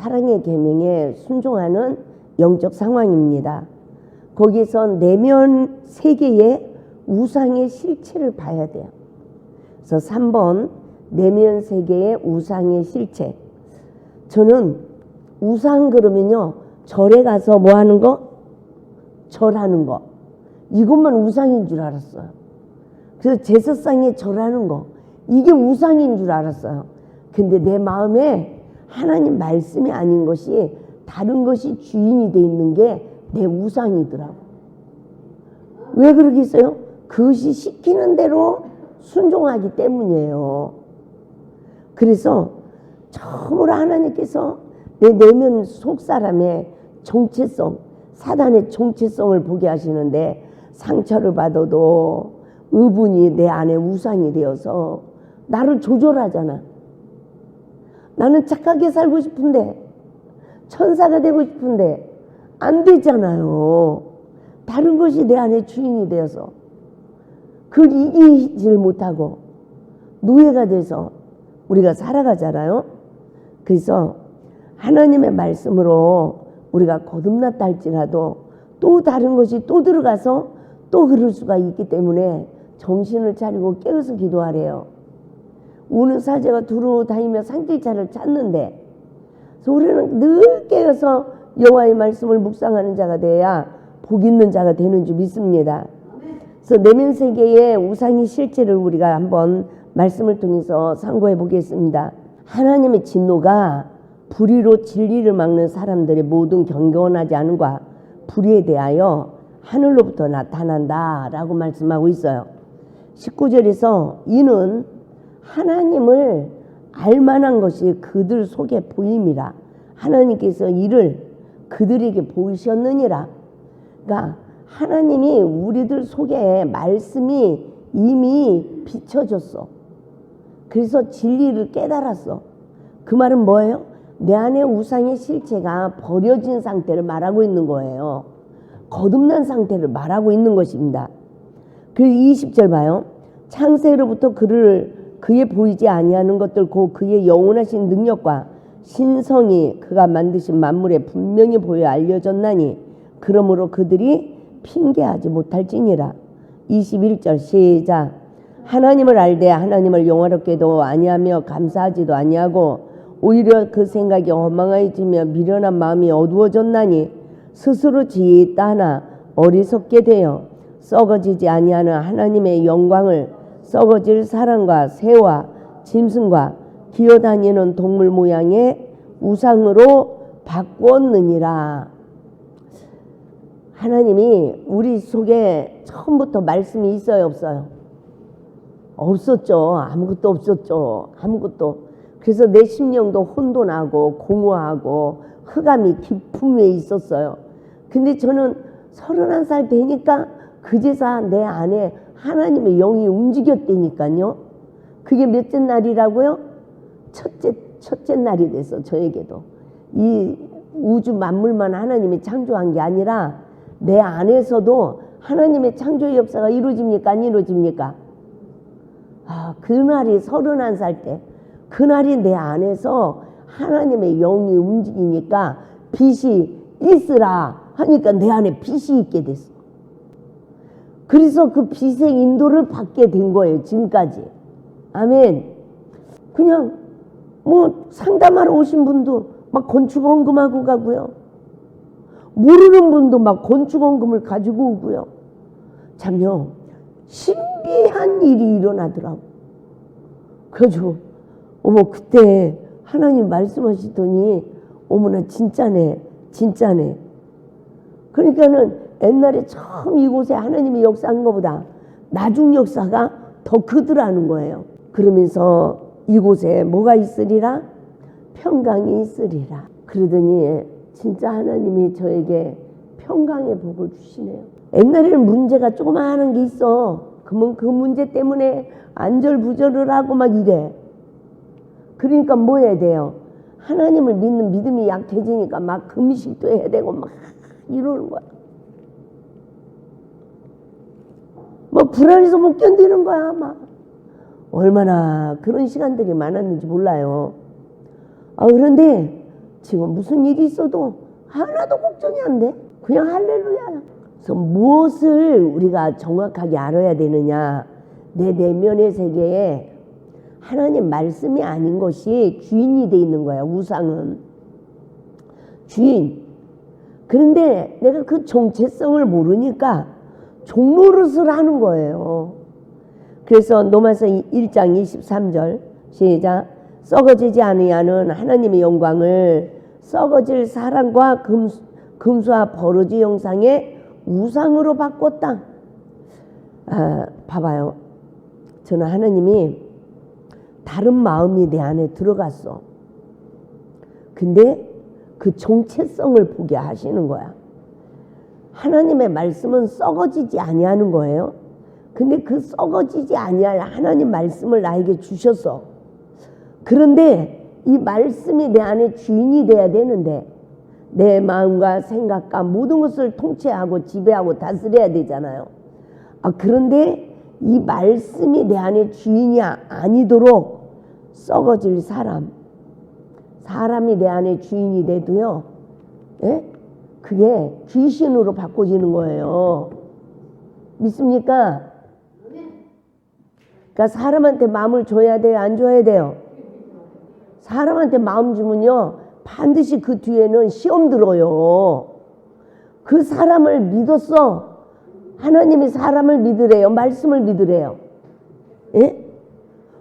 사랑의 계명에 순종하는 영적 상황입니다. 거기서 내면 세계의 우상의 실체를 봐야 돼요. 그래서 3번 내면 세계의 우상의 실체. 저는 우상 그러면요, 절에 가서 뭐 하는 거? 절하는 거. 이것만 우상인 줄 알았어요. 그래서 제사상에 절하는 거, 이게 우상인 줄 알았어요. 근데 내 마음에 하나님 말씀이 아닌 것이, 다른 것이 주인이 돼 있는 게 내 우상이더라고. 왜 그러겠어요? 그것이 시키는 대로 순종하기 때문이에요. 그래서 처음으로 하나님께서 내 내면 속사람의 정체성, 사단의 정체성을 보게 하시는데, 상처를 받아도 의분이 내 안에 우상이 되어서 나를 조절하잖아. 나는 착하게 살고 싶은데, 천사가 되고 싶은데 안 되잖아요. 다른 것이 내 안에 주인이 되어서 그걸 이기질 못하고 노예가 돼서 우리가 살아가잖아요. 그래서 하나님의 말씀으로 우리가 거듭났다 할지라도 또 다른 것이 또 들어가서 또 그럴 수가 있기 때문에 정신을 차리고 깨어서 기도하래요. 우는 사제가 두루 다니며 상길차를 찾는데, 그래서 우리는 늘 깨어서 여호와의 말씀을 묵상하는 자가 돼야 복 있는 자가 되는 줄 믿습니다. 그래서 내면 세계의 우상의 실체를 우리가 한번 말씀을 통해서 상고해 보겠습니다. 하나님의 진노가 불의로 진리를 막는 사람들의 모든 경건하지 않음과 불의에 대하여 하늘로부터 나타난다 라고 말씀하고 있어요. 19절에서 이는 하나님을 알만한 것이 그들 속에 보임이라. 하나님께서 이를 그들에게 보이셨느니라. 그러니까 하나님이 우리들 속에 말씀이 이미 비춰졌어. 그래서 진리를 깨달았어. 그 말은 뭐예요? 내 안에 우상의 실체가 버려진 상태를 말하고 있는 거예요. 거듭난 상태를 말하고 있는 것입니다. 그래서 20절 봐요. 창세로부터 그의 보이지 아니하는 것들 곧 그의 영원하신 능력과 신성이 그가 만드신 만물에 분명히 보여 알려졌나니 그러므로 그들이 핑계하지 못할지니라. 21절 시작. 하나님을 알되 하나님을 영화롭게도 아니하며 감사하지도 아니하고 오히려 그 생각이 허망해지며 미련한 마음이 어두워졌나니 스스로 지혜 있다 하나 어리석게 되어 썩어지지 아니하는 하나님의 영광을 썩어질 사람과 새와 짐승과 기어다니는 동물 모양의 우상으로 바꾸었느니라. 하나님이 우리 속에 처음부터 말씀이 있어요, 없어요? 없었죠. 아무것도 없었죠. 아무것도. 그래서 내 심령도 혼돈하고 공허하고 흑암이 깊음에 있었어요. 근데 저는 31살 되니까 그제서 내 안에 하나님의 영이 움직였다니까요. 그게 몇째 날이라고요? 첫째 날이 돼서 저에게도 이 우주 만물만 하나님이 창조한 게 아니라 내 안에서도 하나님의 창조의 역사가 이루어집니까? 안 이루어집니까? 그날이 31살 때, 그날이 내 안에서 하나님의 영이 움직이니까 빛이 있으라 하니까 내 안에 빛이 있게 됐어. 그래서 그 빛의 인도를 받게 된 거예요, 지금까지. 아멘. 그냥 뭐 상담하러 오신 분도 막 건축원금하고 가고요. 모르는 분도 막 건축원금을 가지고 오고요. 참요, 신비한 일이 일어나더라고. 그래서 그때 하나님 말씀하시더니 어머나 진짜네, 진짜네. 그러니까는 옛날에 처음 이곳에 하나님이 역사한 것보다 나중 역사가 더 크더라는 거예요. 그러면서 이곳에 뭐가 있으리라? 평강이 있으리라. 그러더니 진짜 하나님이 저에게 평강의 복을 주시네요. 옛날에는 문제가 조그마한 게 있어. 그러면 그 문제 때문에 안절부절을 하고 막 이래. 그러니까 뭐 해야 돼요? 하나님을 믿는 믿음이 약해지니까 막 금식도 해야 되고 막 이러는 거야. 뭐 불안해서 못 견디는 거야. 막 얼마나 그런 시간들이 많았는지 몰라요. 그런데 지금 무슨 일이 있어도 하나도 걱정이 안 돼. 그냥 할렐루야야. 그래서 무엇을 우리가 정확하게 알아야 되느냐. 내 내면의 세계에 하나님 말씀이 아닌 것이 주인이 돼 있는 거야. 우상은 주인. 그런데 내가 그 정체성을 모르니까 종노릇을 하는 거예요. 그래서 로마서 1장 23절 시작. 썩어지지 아니하는 하나님의 영광을 썩어질 사랑과 금수와 버러지 형상의 우상으로 바꿨다. 봐봐요. 저는 하나님이 다른 마음이 내 안에 들어갔어. 근데 그 정체성을 보게 하시는 거야. 하나님의 말씀은 썩어지지 아니하는 거예요. 근데 그 썩어지지 아니할 하나님 말씀을 나에게 주셨어. 그런데 이 말씀이 내 안에 주인이 돼야 되는데 내 마음과 생각과 모든 것을 통치하고 지배하고 다스려야 되잖아요. 그런데 이 말씀이 내 안에 주인이 아니도록 썩어질 사람이 내 안에 주인이 돼도요, 예? 그게 귀신으로 바꿔지는 거예요. 믿습니까? 그러니까 사람한테 마음을 줘야 돼요? 안 줘야 돼요? 사람한테 마음 주면요 반드시 그 뒤에는 시험 들어요. 그 사람을 믿었어. 하나님이 사람을 믿으래요? 말씀을 믿으래요? 예?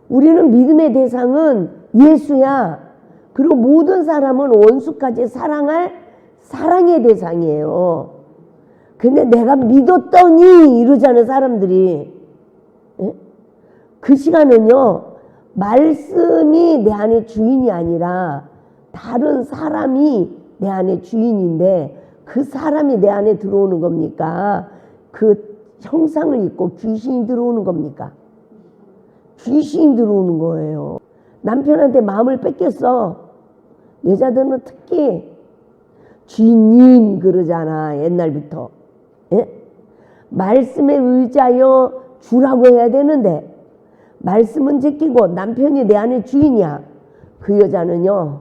우리는 믿음의 대상은 예수야. 그리고 모든 사람은 원수까지 사랑할 사랑의 대상이에요. 근데 내가 믿었더니 이러잖아요 사람들이. 예? 그 시간은요 말씀이 내 안에 주인이 아니라 다른 사람이 내 안에 주인인데 그 사람이 내 안에 들어오는 겁니까? 그 형상을 입고 귀신이 들어오는 겁니까? 귀신이 들어오는 거예요. 남편한테 마음을 뺏겼어. 여자들은 특히 주인님 그러잖아 옛날부터. 예? 말씀에 의지하여 주라고 해야 되는데 말씀은 제끼고 남편이 내 안에 주인이야. 그 여자는요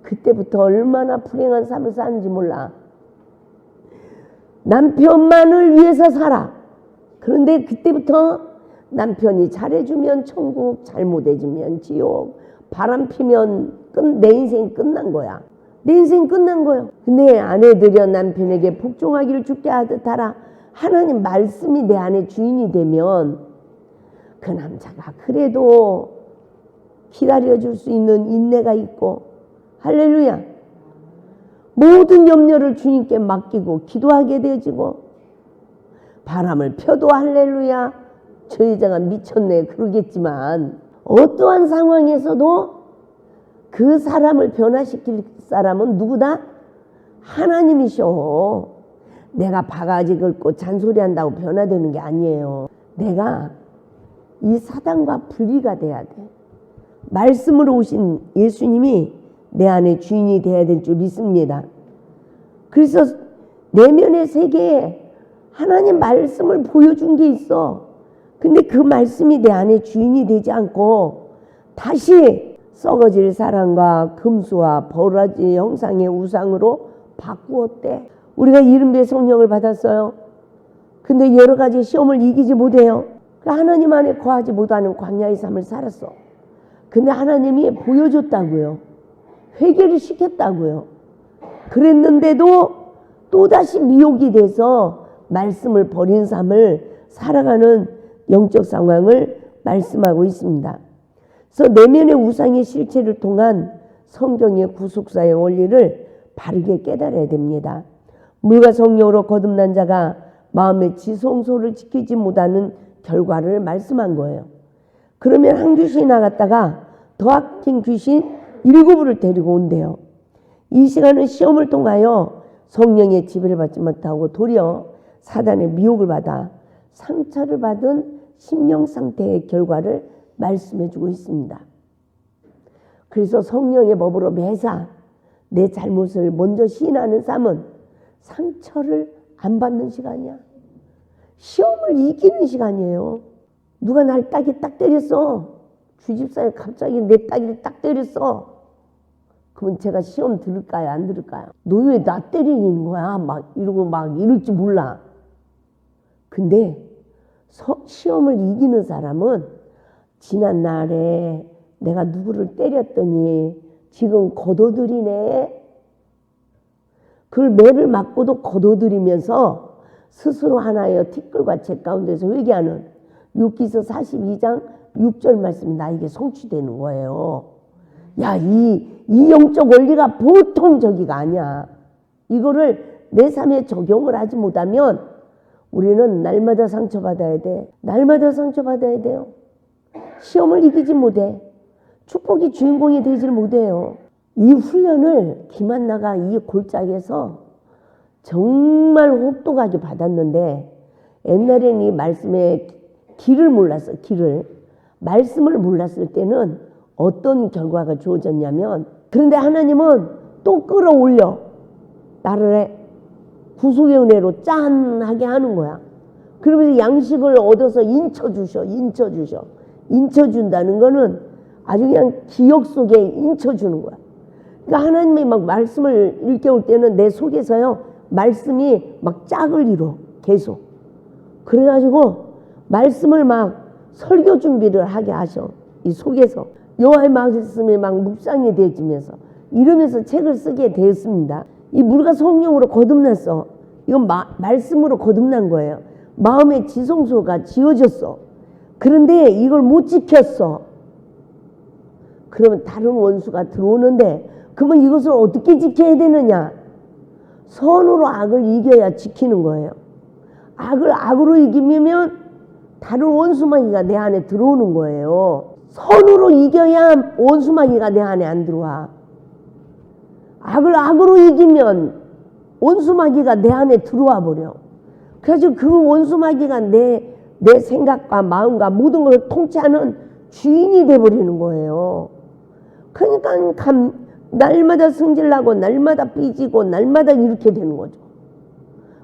그때부터 얼마나 불행한 삶을 사는지 몰라. 남편만을 위해서 살아. 그런데 그때부터 남편이 잘해주면 천국, 잘못해주면 지옥, 바람 피면 내 인생이 끝난 거야. 내 인생이 끝난 거예요. 근데 아내들여 남편에게 복종하기를 주께 하듯 하라. 하나님 말씀이 내 안에 주인이 되면 그 남자가 그래도 기다려줄 수 있는 인내가 있고, 할렐루야, 모든 염려를 주님께 맡기고 기도하게 되어지고, 바람을 펴도 할렐루야, 저 여자가 미쳤네 그러겠지만 어떠한 상황에서도 그 사람을 변화시킬 사람은 누구다? 하나님이셔. 내가 바가지 긁고 잔소리한다고 변화되는 게 아니에요. 내가 이 사단과 분리가 돼야 돼. 말씀으로 오신 예수님이 내 안에 주인이 돼야 될 줄 믿습니다. 그래서 내면의 세계에 하나님 말씀을 보여준 게 있어. 근데 그 말씀이 내 안에 주인이 되지 않고 다시 썩어질 사랑과 금수와 버러지 형상의 우상으로 바꾸었대. 우리가 이른배 성령을 받았어요. 근데 여러 가지 시험을 이기지 못해요. 하나님 안에 거하지 못하는 광야의 삶을 살았어. 근데 하나님이 보여줬다고요. 회개를 시켰다고요. 그랬는데도 또다시 미혹이 돼서 말씀을 버린 삶을 살아가는 영적 상황을 말씀하고 있습니다. 그래서 내면의 우상의 실체를 통한 성경의 구속사의 원리를 바르게 깨달아야 됩니다. 물과 성령으로 거듭난 자가 마음의 지성소를 지키지 못하는 결과를 말씀한 거예요. 그러면 한 귀신이 나갔다가 더 악한 귀신 7을 데리고 온대요. 이 시간은 시험을 통하여 성령의 지배를 받지 못하고 도리어 사단의 미혹을 받아 상처를 받은 심령 상태의 결과를 말씀해주고 있습니다. 그래서 성령의 법으로 매사 내 잘못을 먼저 시인하는 삶은 상처를 안 받는 시간이야. 시험을 이기는 시간이에요. 누가 날 딱 때렸어. 주집사에 갑자기 내 따귀를 딱 때렸어. 그러면 제가 시험 들을까요? 안 들을까요? 너 왜 나 때리는 거야? 막 이러고 막 이럴지 몰라. 근데 시험을 이기는 사람은 지난 날에 내가 누구를 때렸더니 지금 거둬들이네. 그걸 매를 맞고도 거둬들이면서 스스로 하나의 티끌과 재 가운데서 회개하는 욥기서 42장 6절 말씀이 나에게 성취되는 거예요. 야, 이 영적 원리가 보통 저기가 아니야. 이거를 내 삶에 적용을 하지 못하면 우리는 날마다 상처받아야 돼. 날마다 상처받아야 돼요. 시험을 이기지 못해. 축복이 주인공이 되질 못해요. 이 훈련을 김한나가 이 골짜기에서 정말 혹독하게 받았는데 옛날에는 이 말씀의 길을 몰랐어. 말씀을 몰랐을 때는 어떤 결과가 주어졌냐면 그런데 하나님은 또 끌어올려 나를 구속의 은혜로 짠하게 하는 거야. 그러면서 양식을 얻어서 인쳐준다는 거는 아주 그냥 기억 속에 인쳐주는 거야. 그러니까 하나님이 막 말씀을 일깨울 때는 내 속에서요 말씀이 막 짝을 이뤄 계속. 그래가지고 말씀을 막 설교 준비를 하게 하셔. 이 속에서 여호와의 말씀이 막 묵상이 되어지면서 이러면서 책을 쓰게 되었습니다. 이 물과 성령으로 거듭났어. 이건 말씀으로 거듭난 거예요. 마음의 지성소가 지어졌어. 그런데 이걸 못 지켰어. 그러면 다른 원수가 들어오는데 그러면 이것을 어떻게 지켜야 되느냐? 선으로 악을 이겨야 지키는 거예요. 악을 악으로 이기면 다른 원수마귀가 내 안에 들어오는 거예요. 선으로 이겨야 원수마귀가 내 안에 안 들어와. 악을 악으로 이기면 원수마귀가 내 안에 들어와 버려. 그래서 그 원수마귀가 내 생각과 마음과 모든 걸 통치하는 주인이 돼버리는 거예요. 그러니까 날마다 승질나고 날마다 삐지고 날마다 이렇게 되는 거죠.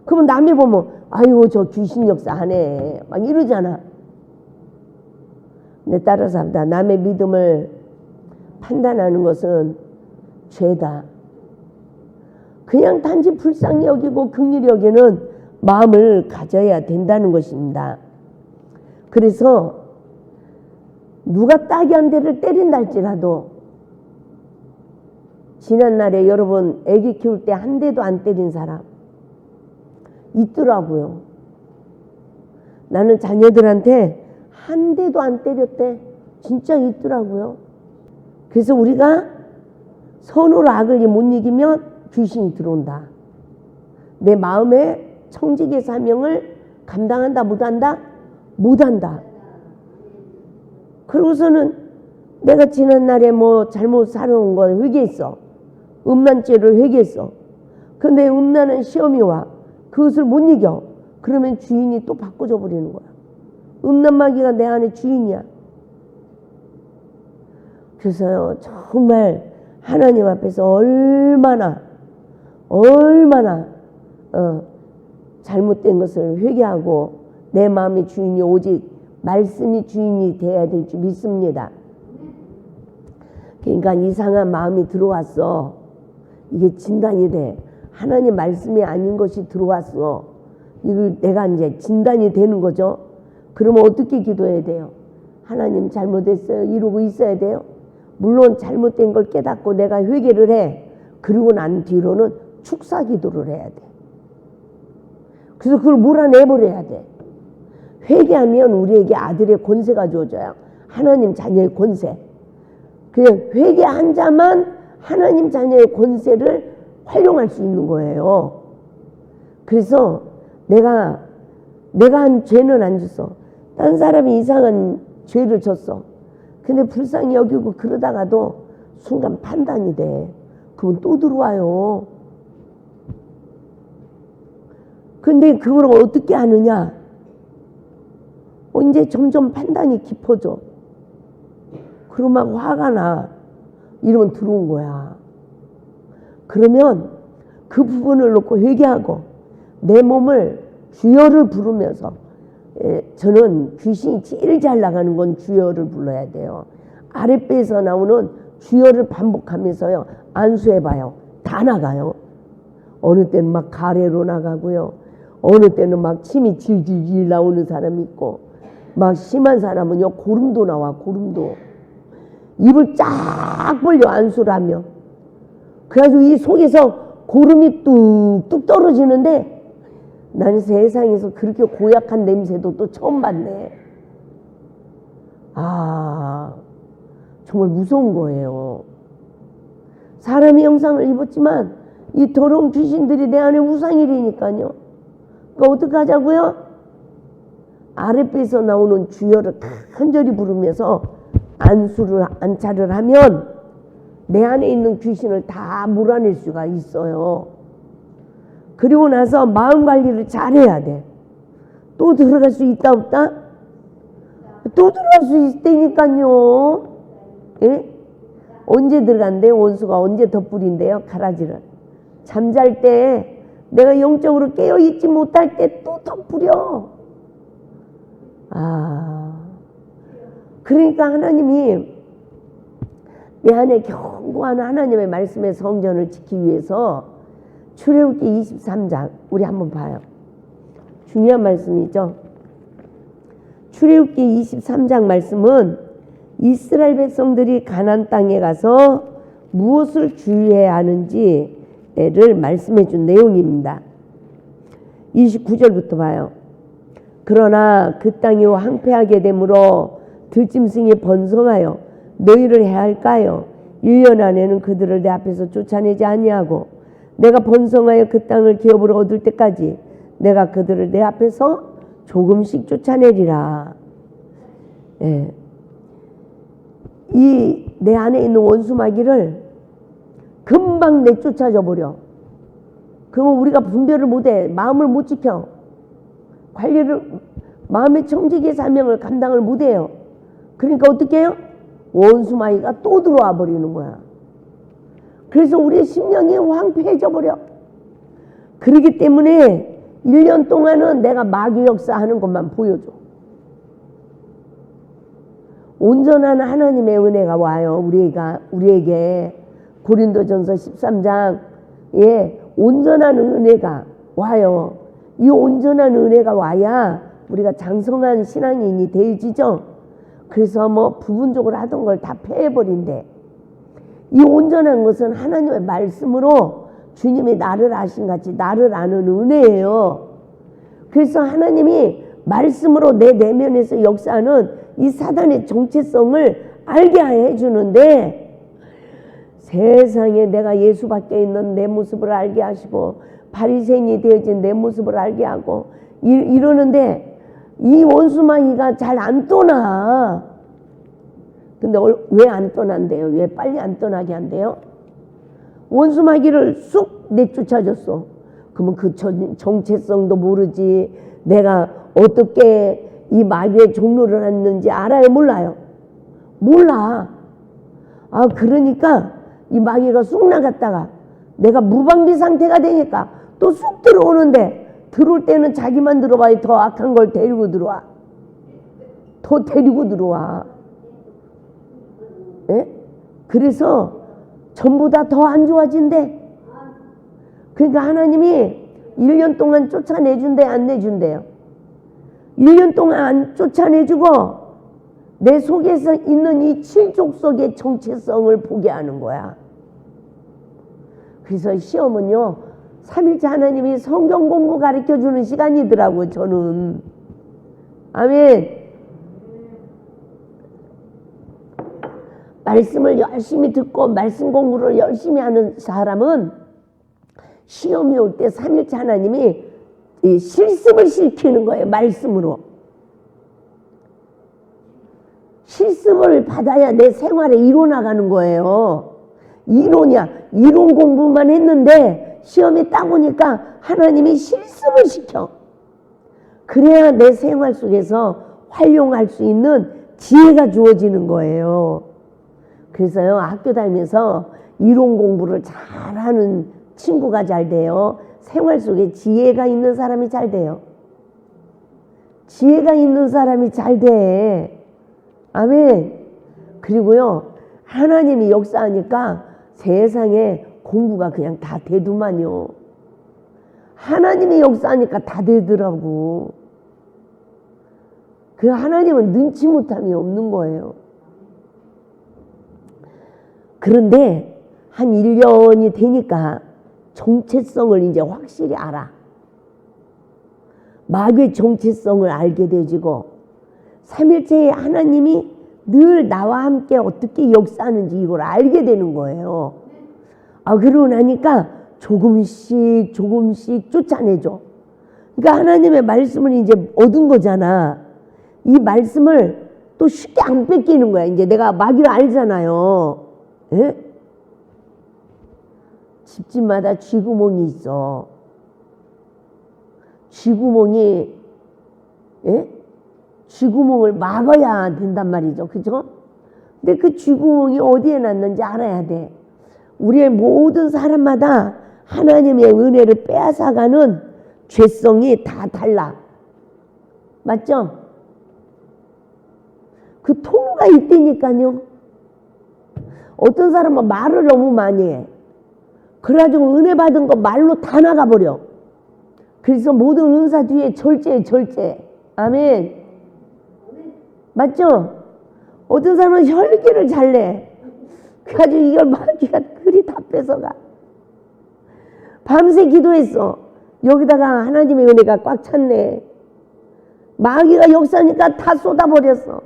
그러면 남이 보면 아이고 저 귀신 역사하네 막 이러잖아. 근데 따라서 합니다. 남의 믿음을 판단하는 것은 죄다. 그냥 단지 불쌍히 여기고 긍휼히 여기는 마음을 가져야 된다는 것입니다. 그래서 누가 딱이 한 대를 때린다 할지라도 지난날에 여러분 애기 키울 때 한 대도 안 때린 사람 있더라고요. 나는 자녀들한테 한 대도 안 때렸대. 진짜 있더라고요. 그래서 우리가 선으로 악을 못 이기면 귀신이 들어온다. 내 마음의 청직의 사명을 감당한다 못한다? 못한다. 그러고서는 내가 지난날에 뭐 잘못 살아온 건 회개했어. 음란죄를 회개했어. 근데 음란은 시험이 와. 그것을 못 이겨. 그러면 주인이 또 바꿔줘 버리는 거야. 음란마귀가 내 안에 주인이야. 그래서요 정말 하나님 앞에서 얼마나 잘못된 것을 회개하고 내 마음의 주인이 오직 말씀이 주인이 돼야 될 줄 믿습니다. 그러니까 이상한 마음이 들어왔어. 이게 진단이 돼. 하나님 말씀이 아닌 것이 들어왔어. 이걸 내가 이제 진단이 되는 거죠. 그러면 어떻게 기도해야 돼요? 하나님 잘못했어요. 이러고 있어야 돼요. 물론 잘못된 걸 깨닫고 내가 회개를 해. 그리고 난 뒤로는 축사 기도를 해야 돼. 그래서 그걸 몰아내버려야 돼. 회개하면 우리에게 아들의 권세가 주어져요. 하나님 자녀의 권세. 그냥 회개한 자만 하나님 자녀의 권세를 활용할 수 있는 거예요. 그래서 내가 한 죄는 안 졌어. 딴 사람이 이상한 죄를 졌어. 근데 불쌍히 여기고 그러다가도 순간 판단이 돼. 그러면 또 들어와요. 근데 그걸 어떻게 하느냐? 이제 점점 판단이 깊어져. 그러면 화가 나. 이러면 들어온 거야. 그러면 그 부분을 놓고 회개하고 내 몸을 주여를 부르면서 저는 귀신이 제일 잘 나가는 건 주여를 불러야 돼요. 아랫배에서 나오는 주여를 반복하면서요 안수해봐요. 다 나가요. 어느 때는 막 가래로 나가고요. 어느 때는 막 침이 질질질 나오는 사람이 있고, 막 심한 사람은요 고름도 나와. 고름도. 입을 쫙 벌려 안수를 하면. 그래가지고 이 속에서 고름이 뚝뚝 떨어지는데, 나는 세상에서 그렇게 고약한 냄새도 또 처음 봤네. 아, 정말 무서운 거예요. 사람의 형상을 입었지만 이 더러운 귀신들이 내 안에 우상일이니까요. 그러니까 어떻게 하자고요? 아랫배에서 나오는 주여를 간절히 부르면서 안차를 하면 내 안에 있는 귀신을 다 몰아낼 수가 있어요. 그리고 나서 마음 관리를 잘해야 돼. 또 들어갈 수 있다 없다? 또 들어갈 수 있다니까요. 예? 언제 들어간대요? 원수가 언제 덧부린대요? 가라지를. 잠잘 때 내가 영적으로 깨어있지 못할 때 또 덧부려. 그러니까 하나님이 내 안에 견고한 하나님의 말씀의 성전을 지키기 위해서 출애굽기 23장 우리 한번 봐요. 중요한 말씀이죠. 출애굽기 23장 말씀은 이스라엘 백성들이 가나안 땅에 가서 무엇을 주의해야 하는지를 말씀해 준 내용입니다. 29절부터 봐요. 그러나 그 땅이 황폐하게 되므로 들짐승이 번성하여 너희를 해할까요? 1년 안에는 그들을 내 앞에서 쫓아내지 아니하고 내가 번성하여 그 땅을 기업으로 얻을 때까지 내가 그들을 내 앞에서 조금씩 쫓아내리라. 예. 이 내 안에 있는 원수마귀를 금방 내쫓아져 버려. 그러면 우리가 분별을 못해. 마음을 못 지켜. 관리를, 마음의 청지기의 사명을 감당을 못해요. 그러니까 어떻게 해요? 원수마귀가 또 들어와 버리는 거야. 그래서 우리의 심령이 황폐해져 버려. 그렇기 때문에 1년 동안은 내가 마귀 역사하는 것만 보여줘. 온전한 하나님의 은혜가 와요. 우리에게 고린도전서 13장에 온전한 은혜가 와요. 이 온전한 은혜가 와야 우리가 장성한 신앙인이 되어지죠. 그래서 뭐 부분적으로 하던 걸 다 패해버린대. 이 온전한 것은 하나님의 말씀으로 주님이 나를 아신 같이 나를 아는 은혜예요. 그래서 하나님이 말씀으로 내 내면에서 역사하는 이 사단의 정체성을 알게 해주는데, 세상에 내가 예수 밖에 있는 내 모습을 알게 하시고 바리새인이 되어진 내 모습을 알게 하고 이러는데 이 원수마귀가 잘 안 떠나. 근데 왜 안 떠난대요? 왜 빨리 안 떠나게 한대요? 원수마귀를 쑥 내쫓아줬어. 그러면 그 정체성도 모르지. 내가 어떻게 이 마귀의 종로를 했는지 알아요? 몰라요? 몰라. 그러니까 이 마귀가 쑥 나갔다가 내가 무방비 상태가 되니까 또 쑥 들어오는데, 들어올 때는 자기만 들어와야 더 악한 걸 데리고 들어와. 더 데리고 들어와. 예? 그래서 전부 다 더 안 좋아진대. 그러니까 하나님이 1년 동안 쫓아내준대, 안 내준대요? 1년 동안 안 쫓아내주고 내 속에서 있는 이 칠족속의 정체성을 보게 하는 거야. 그래서 시험은요, 3일째 하나님이 성경 공부 가르쳐주는 시간이더라고요, 저는. 아멘. 말씀을 열심히 듣고 말씀 공부를 열심히 하는 사람은 시험이 올 때 3일째 하나님이 이 실습을 시키는 거예요. 말씀으로. 실습을 받아야 내 생활에 이뤄나가는 거예요. 이론이야. 이론 공부만 했는데 시험이 딱 오니까 하나님이 실습을 시켜. 그래야 내 생활 속에서 활용할 수 있는 지혜가 주어지는 거예요. 그래서요, 학교 다니면서 이론 공부를 잘하는 친구가 잘 돼요. 생활 속에 지혜가 있는 사람이 잘 돼요. 지혜가 있는 사람이 잘 돼. 아멘. 그리고요, 하나님이 역사하니까 세상에 공부가 그냥 다 되더만요. 하나님이 역사하니까 다 되더라고. 그 하나님은 눈치 못함이 없는 거예요. 그런데 한 1년이 되니까 정체성을 이제 확실히 알아. 마귀의 정체성을 알게 되지고 삼일체의 하나님이 늘 나와 함께 어떻게 역사하는지 이걸 알게 되는 거예요. 그러고 나니까 조금씩 쫓아내죠. 그러니까 하나님의 말씀을 이제 얻은 거잖아. 이 말씀을 또 쉽게 안 뺏기는 거야. 이제 내가 마귀를 알잖아요. 예? 집집마다 쥐구멍이 있어. 쥐구멍이, 예? 쥐구멍을 막아야 된단 말이죠. 그죠? 근데 그 쥐구멍이 어디에 났는지 알아야 돼. 우리의 모든 사람마다 하나님의 은혜를 빼앗아가는 죄성이 다 달라. 맞죠? 그 통로가 있다니까요. 어떤 사람은 말을 너무 많이 해. 그래가지고 은혜 받은 거 말로 다 나가버려. 그래서 모든 은사 뒤에 절제. 아멘. 맞죠? 어떤 사람은 혈기를 잘 내. 그래가지고 이걸 마귀가 그리 다 뺏어가. 밤새 기도했어. 여기다가 하나님의 은혜가 꽉 찼네. 마귀가 역사하니까 다 쏟아버렸어.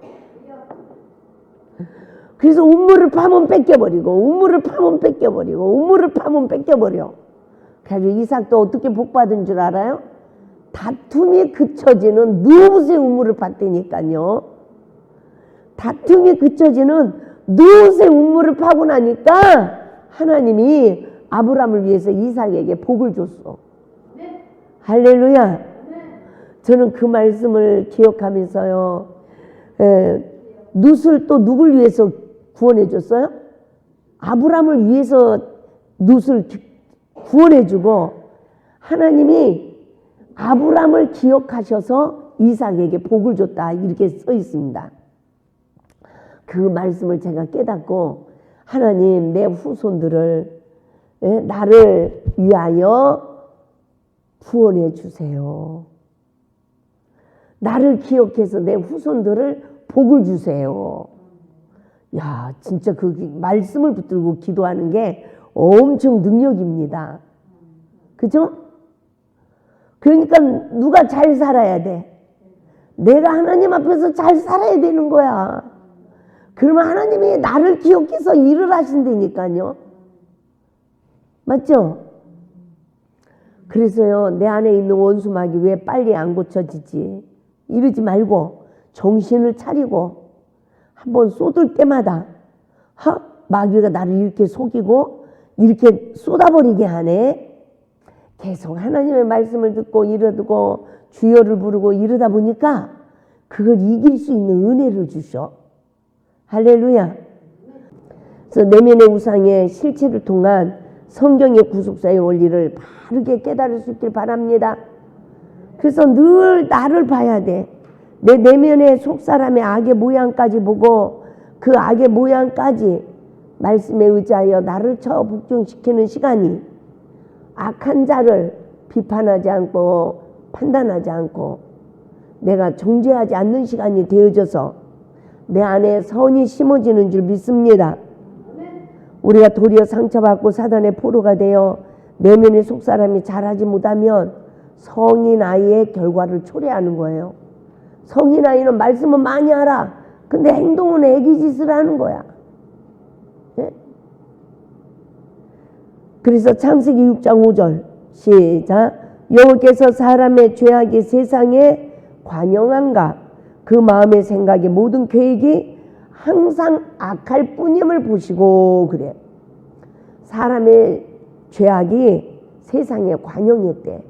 그래서 우물을 파면 뺏겨버리고 우물을 파면 뺏겨버려. 그래가지고 이삭도 어떻게 복받은 줄 알아요? 다툼이 그쳐지는 누엇의 우물을 팠다니까요. 다툼이 그쳐지는 누엇의 우물을 파고 나니까 하나님이 아브라함을 위해서 이삭에게 복을 줬어. 네. 할렐루야. 네. 저는 그 말씀을 기억하면서요. 룻을 또 누굴 위해서 구원해 줬어요? 아브라함을 위해서 룻을 구원해 주고 하나님이 아브라함을 기억하셔서 이삭에게 복을 줬다 이렇게 써 있습니다. 그 말씀을 제가 깨닫고 하나님 내 후손들을 나를 위하여 구원해 주세요. 나를 기억해서 내 후손들을 복을 주세요. 야, 진짜 그 말씀을 붙들고 기도하는 게 엄청 능력입니다. 그죠? 그러니까 누가 잘 살아야 돼? 내가 하나님 앞에서 잘 살아야 되는 거야. 그러면 하나님이 나를 기억해서 일을 하신다니까요. 맞죠? 그래서요, 내 안에 있는 원수마귀 왜 빨리 안 고쳐지지? 이러지 말고 정신을 차리고 한번 쏟을 때마다 마귀가 나를 이렇게 속이고 이렇게 쏟아버리게 하네. 계속 하나님의 말씀을 듣고 이러고 주여를 부르고 이러다 보니까 그걸 이길 수 있는 은혜를 주셔. 할렐루야. 그래서 내면의 우상의 실체를 통한 성경의 구속사의 원리를 바르게 깨달을 수 있길 바랍니다. 그래서 늘 나를 봐야 돼. 내 내면의 속사람의 악의 모양까지 보고 그 악의 모양까지 말씀에 의지하여 나를 처 복종시키는 시간이 악한 자를 비판하지 않고 판단하지 않고 내가 정죄하지 않는 시간이 되어져서 내 안에 선이 심어지는 줄 믿습니다. 우리가 도리어 상처받고 사단의 포로가 되어 내면의 속사람이 자라지 못하면 성인 아이의 결과를 초래하는 거예요. 성인 아이는 말씀은 많이 알아. 근데 행동은 애기짓을 하는 거야. 네? 그래서 창세기 6장 5절 시작. 여호와께서 사람의 죄악이 세상에 관영한가 그 마음의 생각의 모든 계획이 항상 악할 뿐임을 보시고 그래. 사람의 죄악이 세상에 관영했대.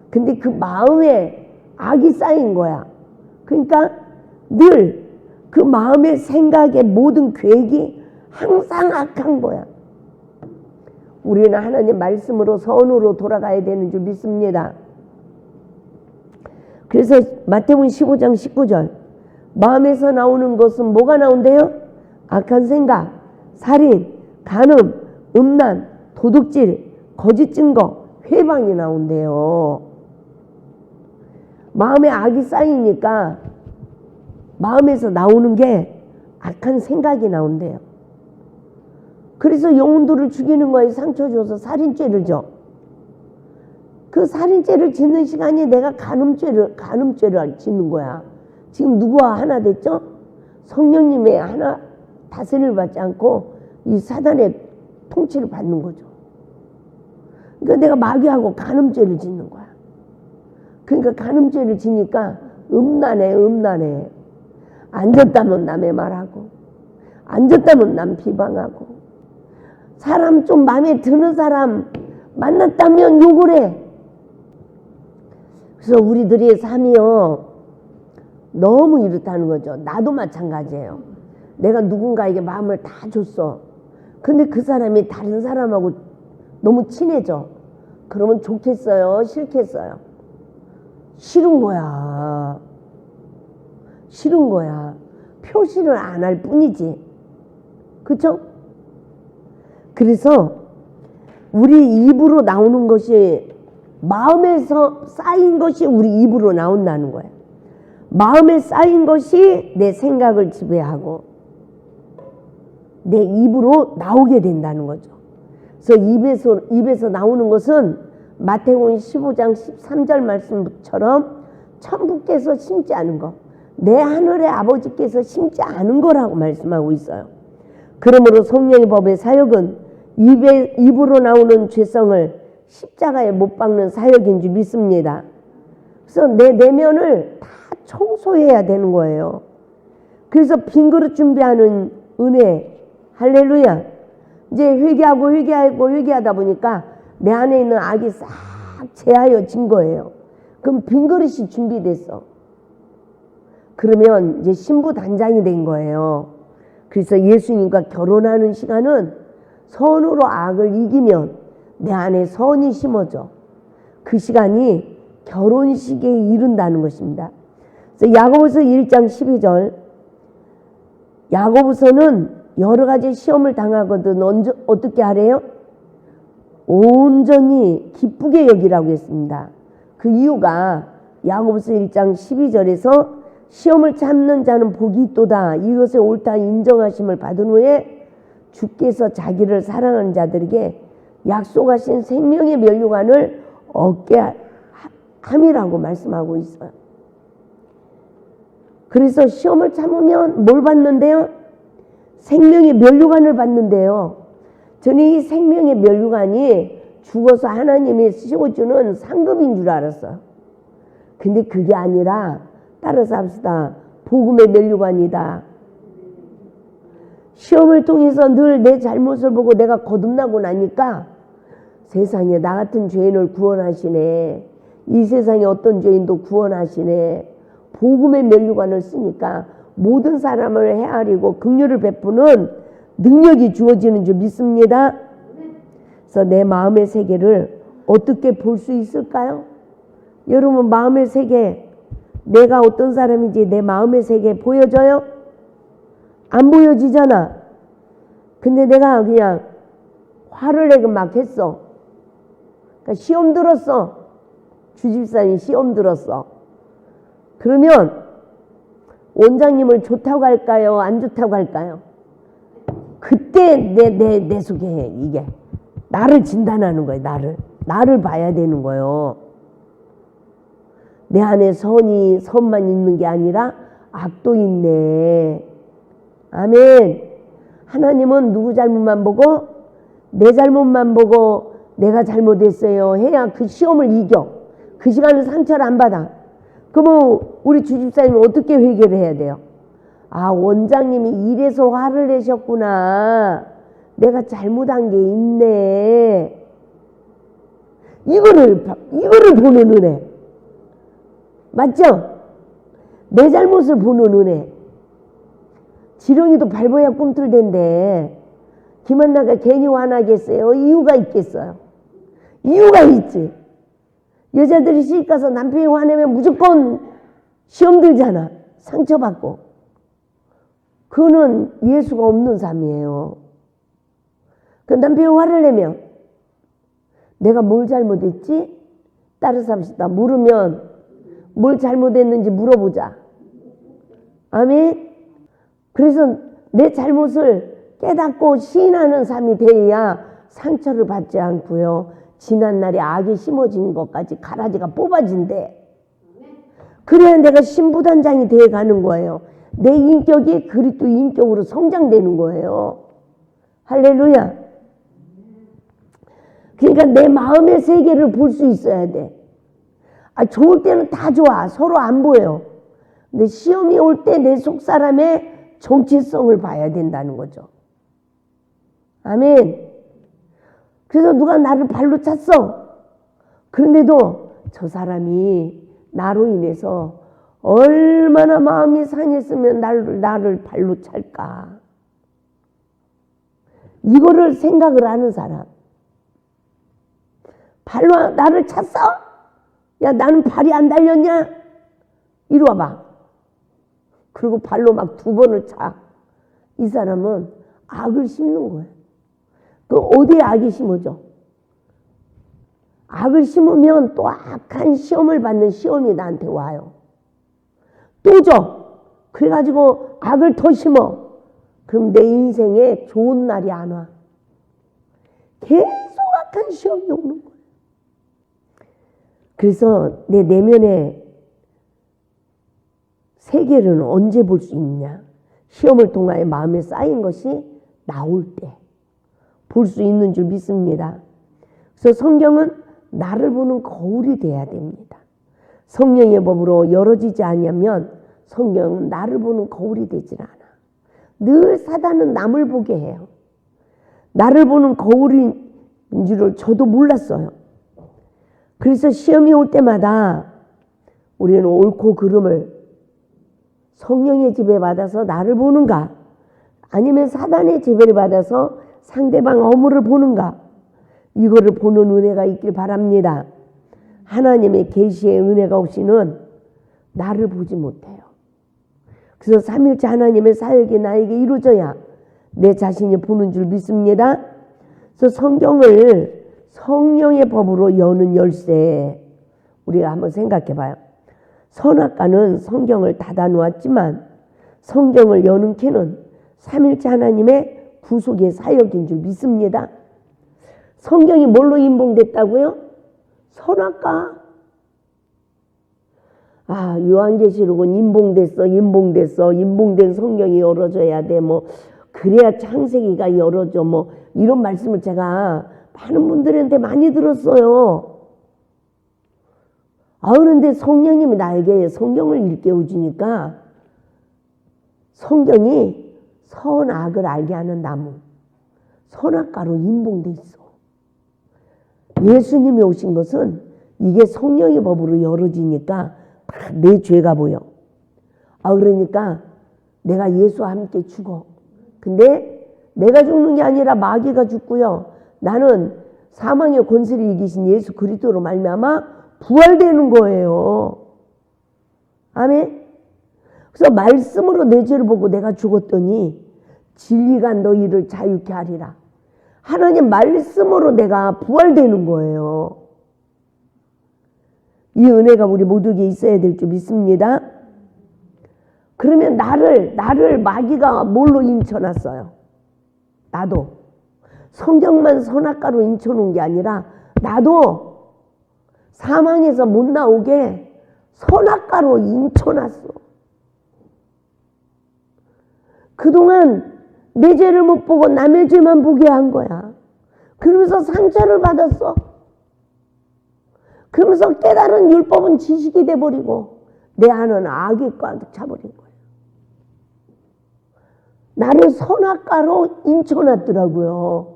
근데 그 마음에 악이 쌓인 거야. 그러니까 늘 그 마음의 생각의 모든 계획이 항상 악한 거야. 우리는 하나님 말씀으로 선으로 돌아가야 되는 줄 믿습니다. 그래서 마태복음 15장 19절 마음에서 나오는 것은 뭐가 나온대요? 악한 생각, 살인, 간음, 음란, 도둑질, 거짓 증거, 회방이 나온대요. 마음에 악이 쌓이니까 마음에서 나오는 게 악한 생각이 나온대요. 그래서 영혼들을 죽이는 거에 상처 줘서 살인죄를 져. 그 살인죄를 짓는 시간이 내가 간음죄를 짓는 거야. 지금 누구와 하나 됐죠? 성령님의 하나 다스림을 받지 않고 이 사단의 통치를 받는 거죠. 그러니까 내가 마귀하고 간음죄를 짓는 거야. 그러니까 간음죄를 지니까 음란해. 앉았다면 남의 말하고, 앉았다면 남 비방하고, 사람 좀 마음에 드는 사람 만났다면 욕을 해. 그래서 우리들의 삶이요, 너무 이렇다는 거죠. 나도 마찬가지예요. 내가 누군가에게 마음을 다 줬어. 근데 그 사람이 다른 사람하고 너무 친해져. 그러면 좋겠어요? 싫겠어요? 싫은 거야. 싫은 거야. 표시를 안 할 뿐이지. 그쵸? 그래서 우리 입으로 나오는 것이, 마음에서 쌓인 것이 우리 입으로 나온다는 거예요. 마음에 쌓인 것이 내 생각을 지배하고 내 입으로 나오게 된다는 거죠. 그래서 입에서 나오는 것은 마태복음 15장 13절 말씀처럼 천부께서 심지 않은 것, 내 하늘의 아버지께서 심지 않은 거라고 말씀하고 있어요. 그러므로 성령의 법의 사역은 입으로 나오는 죄성을 십자가에 못 박는 사역인 줄 믿습니다. 그래서 내 내면을 다 청소해야 되는 거예요. 그래서 빈 그릇 준비하는 은혜, 할렐루야. 이제 회개하다 보니까 내 안에 있는 악이 싹 제하여진 거예요. 그럼 빈 그릇이 준비됐어. 그러면 이제 신부 단장이 된 거예요. 그래서 예수님과 결혼하는 시간은 선으로 악을 이기면 내 안에 선이 심어져. 그 시간이 결혼식에 이른다는 것입니다. 그래서 야고보서 1장 12절, 야고보서는 여러 가지 시험을 당하거든 어떻게 하래요? 온전히 기쁘게 여기라고 했습니다. 그 이유가 야고보서 1장 12절에서 시험을 참는 자는 복이 있도다. 이것에 옳다 인정하심을 받은 후에 주께서 자기를 사랑하는 자들에게 약속하신 생명의 면류관을 얻게 함이라고 말씀하고 있어요. 그래서 시험을 참으면 뭘 받는데요? 생명의 면류관을 받는데요. 저는 이 생명의 면류관이 죽어서 하나님이 씌워주는 상급인 줄 알았어요. 근데 그게 아니라, 따라서 합시다, 복음의 면류관이다. 시험을 통해서 늘 내 잘못을 보고 내가 거듭나고 나니까 세상에 나 같은 죄인을 구원하시네. 이 세상에 어떤 죄인도 구원하시네. 복음의 면류관을 쓰니까 모든 사람을 헤아리고 긍휼을 베푸는 능력이 주어지는 줄 믿습니다. 그래서 내 마음의 세계를 어떻게 볼 수 있을까요? 여러분, 마음의 세계, 내가 어떤 사람인지 내 마음의 세계 보여져요? 안 보여지잖아. 근데 내가 그냥 화를 내고 막 했어. 그러니까 시험 들었어. 주집사님 시험 들었어. 그러면 원장님을 좋다고 할까요? 안 좋다고 할까요? 그때 내 속에 이게 나를 진단하는 거예요. 나를 봐야 되는 거예요. 내 안에 선만 있는 게 아니라 악도 있네. 아멘. 하나님은 누구 잘못만 보고 내 잘못만 보고 내가 잘못했어요 해야 그 시험을 이겨. 그 시간은 상처를 안 받아. 그러면 우리 주집사님은 어떻게 회개를 해야 돼요? 아, 원장님이 이래서 화를 내셨구나. 내가 잘못한 게 있네. 이거를 보는 은혜. 맞죠? 내 잘못을 보는 은혜. 지렁이도 밟아야 꿈틀댄데 김한나가 괜히 화나겠어요? 이유가 있겠어요? 이유가 있지. 여자들이 시집 가서 남편이 화내면 무조건 시험 들잖아. 상처받고. 그거는 예수가 없는 삶이에요. 그 남편이 화를 내면 내가 뭘 잘못했지? 따라서 합시다. 물으면 뭘 잘못했는지 물어보자. 아멘. 그래서 내 잘못을 깨닫고 시인하는 삶이 되어야 상처를 받지 않고요. 지난날에 악이 심어진 것까지 가라지가 뽑아진대. 그래야 내가 신부단장이 되어가는 거예요. 내 인격이 그리스도 인격으로 성장되는 거예요. 할렐루야. 그러니까 내 마음의 세계를 볼 수 있어야 돼. 좋을 때는 다 좋아. 서로 안 보여. 근데 시험이 올 때 내 속사람의 정체성을 봐야 된다는 거죠. 아멘. 그래서 누가 나를 발로 찼어. 그런데도 저 사람이 나로 인해서 얼마나 마음이 상했으면 나를 발로 찰까. 이거를 생각을 하는 사람. 발로 나를 찼어? 야, 나는 발이 안 달렸냐? 이리 와봐. 그리고 발로 막 2번을 차. 이 사람은 악을 심는 거예요. 그 어디에 악이 심어져? 악을 심으면 또 악한 시험을 받는 시험이 나한테 와요. 또 줘. 그래가지고 악을 더 심어. 그럼 내 인생에 좋은 날이 안 와. 계속 악한 시험이 오는 거예요. 그래서 내 내면의 세계를 언제 볼 수 있냐? 시험을 통하여 마음에 쌓인 것이 나올 때 볼 수 있는 줄 믿습니다. 그래서 성경은 나를 보는 거울이 돼야 됩니다. 성령의 법으로 열어지지 않으면 성경은 나를 보는 거울이 되질 않아. 늘 사단은 남을 보게 해요. 나를 보는 거울인 줄을 저도 몰랐어요. 그래서 시험이 올 때마다 우리는 옳고 그름을 성령의 지배받아서 나를 보는가, 아니면 사단의 지배를 받아서 상대방 허물을 보는가, 이거를 보는 은혜가 있길 바랍니다. 하나님의 계시의 은혜가 없이는 나를 보지 못해요. 그래서 삼일째 하나님의 사역이 나에게 이루어져야 내 자신이 보는 줄 믿습니다. 그래서 성경을 성령의 법으로 여는 열쇠, 우리가 한번 생각해 봐요. 선악과는 성경을 닫아 놓았지만 성경을 여는 키는 삼일째 하나님의 구속의 사역인 줄 믿습니다. 성경이 뭘로 인봉됐다고요? 선악과. 요한계시록은 인봉된 성경이 열어져야 돼. 그래야 창세기가 열어져. 이런 말씀을 제가 많은 분들한테 많이 들었어요. 그런데 성령님이 나에게 성경을 일깨워 주니까 성경이 선악을 알게 하는 나무, 선악과로 인봉돼 있어. 예수님이 오신 것은 이게 성령의 법으로 열어지니까 내 죄가 보여. 그러니까 내가 예수와 함께 죽어. 근데 내가 죽는 게 아니라 마귀가 죽고요. 나는 사망의 권세를 이기신 예수 그리스도로 말미암아 부활되는 거예요. 아멘. 그래서 말씀으로 내 죄를 보고 내가 죽었더니 진리가 너희를 자유케 하리라. 하나님 말씀으로 내가 부활되는 거예요. 이 은혜가 우리 모두에게 있어야 될 줄 믿습니다. 그러면 나를 마귀가 뭘로 인쳐놨어요? 나도 성경만 선악과로 인쳐놓은 게 아니라 나도 사망에서 못 나오게 선악과로 인쳐놨어. 그동안 내 죄를 못 보고 남의 죄만 보게 한 거야. 그러면서 상처를 받았어. 그러면서 깨달은 율법은 지식이 돼버리고 내 안은 악이 가득 차버린 거야. 나를 선악과로 인쳐놨더라고요.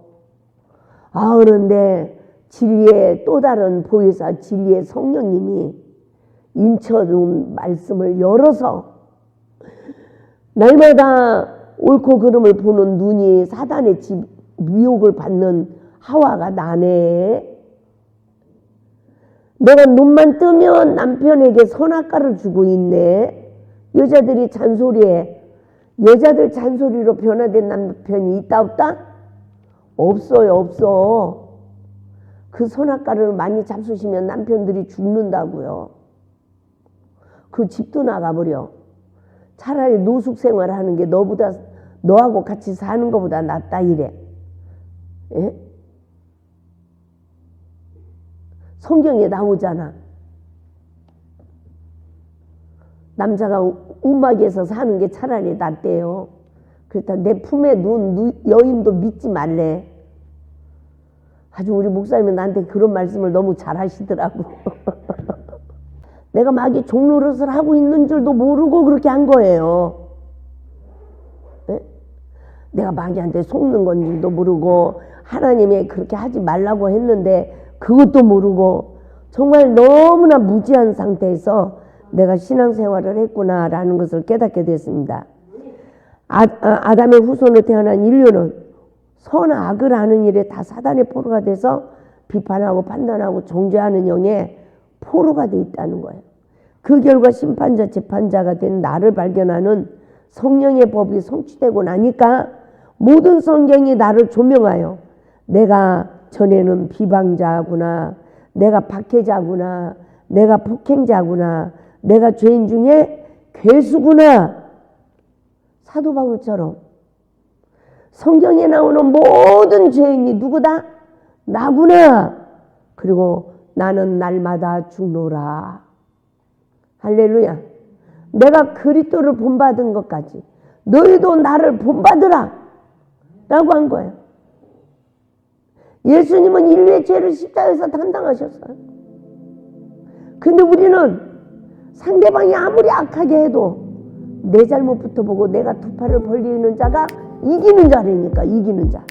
그런데 진리의 또 다른 보혜사 진리의 성령님이 인쳐놓은 말씀을 열어서 날마다 옳고 그름을 보는 눈이 사단의 미혹을 받는 하와가 나네. 내가 눈만 뜨면 남편에게 선악과를 주고 있네. 여자들이 잔소리해. 여자들 잔소리로 변화된 남편이 있다 없다? 없어요. 없어. 그 선악과를 많이 잡수시면 남편들이 죽는다고요. 그 집도 나가버려. 차라리 노숙 생활하는 게 너하고 같이 사는 것보다 낫다 이래. 예? 성경에 나오잖아. 남자가 움막에서 사는 게 차라리 낫대요. 그렇다 내 품에 누운 여인도 믿지 말래. 아주 우리 목사님은 나한테 그런 말씀을 너무 잘 하시더라고. 내가 마귀 종노릇을 하고 있는 줄도 모르고 그렇게 한 거예요. 네? 내가 마귀한테 속는 건 줄도 모르고 하나님이 그렇게 하지 말라고 했는데 그것도 모르고 정말 너무나 무지한 상태에서 내가 신앙생활을 했구나라는 것을 깨닫게 됐습니다. 아담의 후손으로 태어난 인류는 선과 악을 하는 일에 다 사단의 포로가 돼서 비판하고 판단하고 정죄하는 영의 포로가 돼 있다는 거예요. 그 결과 심판자 재판자가 된 나를 발견하는 성령의 법이 성취되고 나니까 모든 성경이 나를 조명하여 내가 전에는 비방자구나, 내가 박해자구나, 내가 폭행자구나, 내가 죄인 중에 괴수구나. 사도 바울처럼 성경에 나오는 모든 죄인이 누구다? 나구나. 그리고 나는 날마다 죽노라. 할렐루야. 내가 그리스도를 본받은 것까지 너희도 나를 본받으라 라고 한 거예요. 예수님은 인류의 죄를 십자가에서 담당하셨어요. 근데 우리는 상대방이 아무리 악하게 해도 내 잘못부터 보고 내가 두 팔을 벌리는 자가 이기는 자라니까. 이기는 자.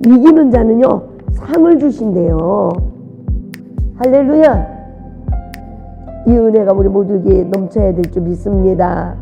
이기는 자는요 상을 주신대요. 할렐루야. 이 은혜가 우리 모두에게 넘쳐야 될 줄 믿습니다.